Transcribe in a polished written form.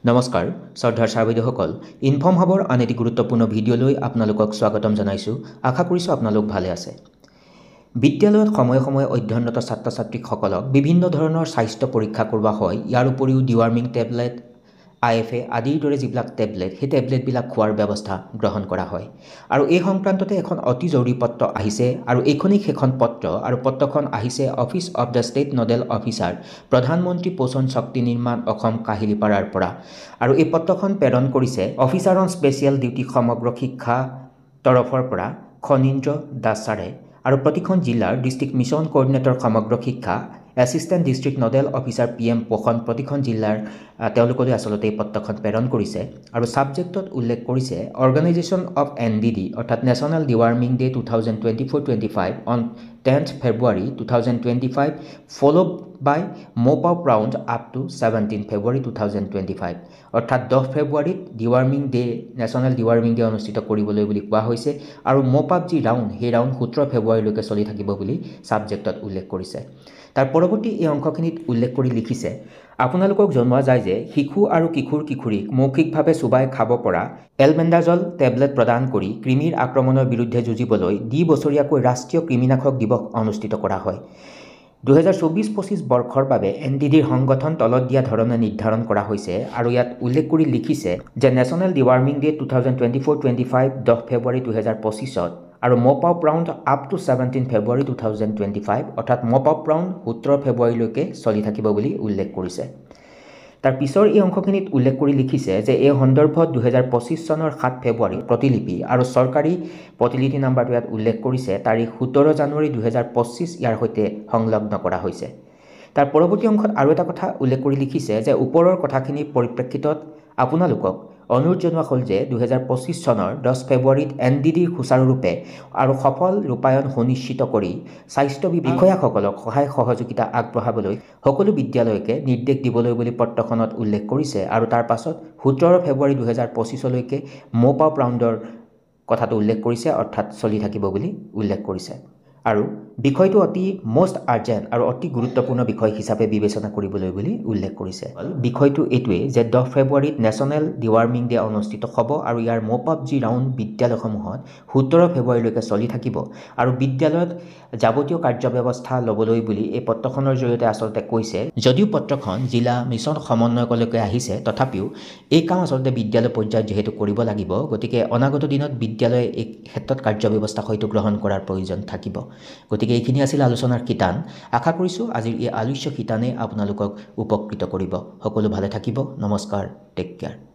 নমস্কাৰ শ্ৰদ্ধাৰ ছাৰ-বাইদেউসকল ইনফৰ্ম হাবৰ আন এটি গুৰুত্বপূৰ্ণ ভিডিঅ'লৈ আপোনালোকক স্বাগতম জনাইছোঁ। আশা কৰিছোঁ আপোনালোক ভালে আছে। বিদ্যালয়ত সময়ে সময়ে অধ্যয়নৰত ছাত্ৰ-ছাত্ৰীসকলক বিভিন্ন ধৰণৰ স্বাস্থ্য পৰীক্ষা কৰোৱা হয়। ইয়াৰ উপৰিও ডিৱাৰ্মিং টেবলেট, IFA আদিৰ দৰে যিবিলাক টেবলেট, সেই টেবলেটবিলাক খোৱাৰ ব্যৱস্থা গ্ৰহণ কৰা হয়। আৰু এই সংক্ৰান্ততে এখন অতি জৰুৰী পত্ৰ আহিছে আৰু এইখনেই সেইখন পত্ৰ আৰু পত্ৰখন আহিছে office of the state nodal officer, প্ৰধানমন্ত্ৰী পোষণ শক্তি নিৰ্মাণ অসম কাহিলীপাৰাৰ পৰা। আৰু এই পত্ৰখন প্ৰেৰণ কৰিছে অফিচাৰ অন স্পেচিয়েল ডিউটি সমগ্ৰ শিক্ষা তৰফৰ পৰা খনীন্দ্ৰ দাস ছাৰে। আৰু প্ৰতিখন জিলাৰ ডিষ্ট্ৰিক্ট মিছন কোঅৰ্ডিনেটৰ সমগ্ৰ শিক্ষা, assistant district nodal officer PM পোষণ প্ৰতিখন জিলাৰ তেওঁলোকলৈ আচলতে এই পত্ৰখন প্ৰেৰণ কৰিছে। আৰু ছাবজেক্টত উল্লেখ কৰিছে অৰ্গেনাইজেশ্যন অফ NDD অৰ্থাৎ national deworming day 2024-25 on 10th February 2025 followed by mop up round up to 17 February 2025 অৰ্থাৎ 10 ফেব্ৰুৱাৰীত ডিৱাৰ্মিং ডে নেশ্যনেল ডিৱাৰ্মিং ডে অনুষ্ঠিত কৰিবলৈ বুলি কোৱা হৈছে আৰু মপ আপ যি ৰাউণ্ড সেই ৰাউণ্ড 17 ফেব্ৰুৱাৰীলৈকে চলি থাকিব বুলি ছাবজেক্টত উল্লেখ কৰিছে। তাৰ পৰৱৰ্তী এই অংশখিনিত উল্লেখ কৰি লিখিছে আপোনালোকক জনোৱা যায় যে শিশু আৰু কিশোৰীক মৌখিকভাৱে চুবাই খাব পৰা এলবেণ্ডাজল টেবলেট প্ৰদান কৰি কৃমিৰ আক্ৰমণৰ বিৰুদ্ধে যুঁজিবলৈ বছৰীয়াকৈ ৰাষ্ট্ৰীয় কৃমিনাশক দিৱস অনুষ্ঠিত কৰা হয়। 2024-25 বৰ্ষৰ বাবে NDDৰ সংগঠন তলত দিয়া ধৰণে নিৰ্ধাৰণ কৰা হৈছে আৰু ইয়াত উল্লেখ কৰি লিখিছে যে নেশ্যনেল ডিৱাৰ্মিং ডে 2024-25 10 ফেব্ৰুৱাৰী 2025 আৰু mop up round up to 17 ফেব্ৰুৱাৰী 2025 অৰ্থাৎ মপ আপ ৰাউণ্ড 17 ফেব্ৰুৱাৰীলৈকে চলি থাকিব বুলি উল্লেখ কৰিছে। তাৰ পিছৰ এই অংশখিনিত উল্লেখ কৰি লিখিছে যে এই সন্দৰ্ভত 2025 চনৰ 7 ফেব্ৰুৱাৰী প্ৰতিলিপি আৰু চৰকাৰী প্ৰতিলিপি নাম্বাৰটো ইয়াত উল্লেখ কৰিছে তাৰিখ 17 জানুৱাৰী 2025 ইয়াৰ সৈতে সংলগ্ন কৰা হৈছে। তাৰ পৰৱৰ্তী অংশত আৰু এটা কথা উল্লেখ কৰি লিখিছে যে ওপৰৰ কথাখিনিৰ পৰিপ্ৰেক্ষিতত আপোনালোকক অনুৰোধ জনোৱা হ'ল যে 2025 চনৰ 10 ফেব্ৰুৱাৰীত NDDৰ সুচাৰুৰূপে আৰু সফল ৰূপায়ণ সুনিশ্চিত কৰি স্বাস্থ্য বিষয়াসকলক সহায় সহযোগিতা আগবঢ়াবলৈ সকলো বিদ্যালয়কে নিৰ্দেশ দিবলৈ বুলি পত্ৰখনত উল্লেখ কৰিছে। আৰু তাৰ পাছত 17 ফেব্ৰুৱাৰী 2025লৈকে মপ আপ ৰাউণ্ডৰ কথাটো উল্লেখ কৰিছে অৰ্থাৎ চলি থাকিব বুলি উল্লেখ কৰিছে। আৰু বিষয়টো অতি মষ্ট আৰ্জেণ্ট আৰু অতি গুৰুত্বপূৰ্ণ বিষয় হিচাপে বিবেচনা কৰিবলৈ বুলি উল্লেখ কৰিছে। বিষয়টো এইটোৱেই যে 10 ফেব্ৰুৱাৰীত নেশ্যনেল ডিৱাৰ্মিং ডে অনুষ্ঠিত হ'ব আৰু ইয়াৰ মপ আপ যি ৰাউণ্ড বিদ্যালয়সমূহত 17 ফেব্ৰুৱাৰীলৈকে চলি থাকিব আৰু বিদ্যালয়ত যাৱতীয় কাৰ্যব্যৱস্থা ল'বলৈ বুলি এই পত্ৰখনৰ জৰিয়তে আচলতে কৈছে। যদিও পত্ৰখন জিলা মিছন সমন্বয়কলৈকে আহিছে তথাপিও এই কাম আচলতে বিদ্যালয় পৰ্যায়ত যিহেতু কৰিব লাগিব, গতিকে অনাগত দিনত বিদ্যালয়ে এই ক্ষেত্ৰত কাৰ্যব্যৱস্থা হয়তো গ্ৰহণ কৰাৰ প্ৰয়োজন থাকিব। গতিকে এইখিনি আছিল আলোচনাৰ শিতান। আশা কৰিছোঁ আজিৰ এই আলোচ্য শিতানে আপোনালোকক উপকৃত কৰিব। সকলো ভালে থাকিব। নমস্কাৰ, টেক কেয়াৰ।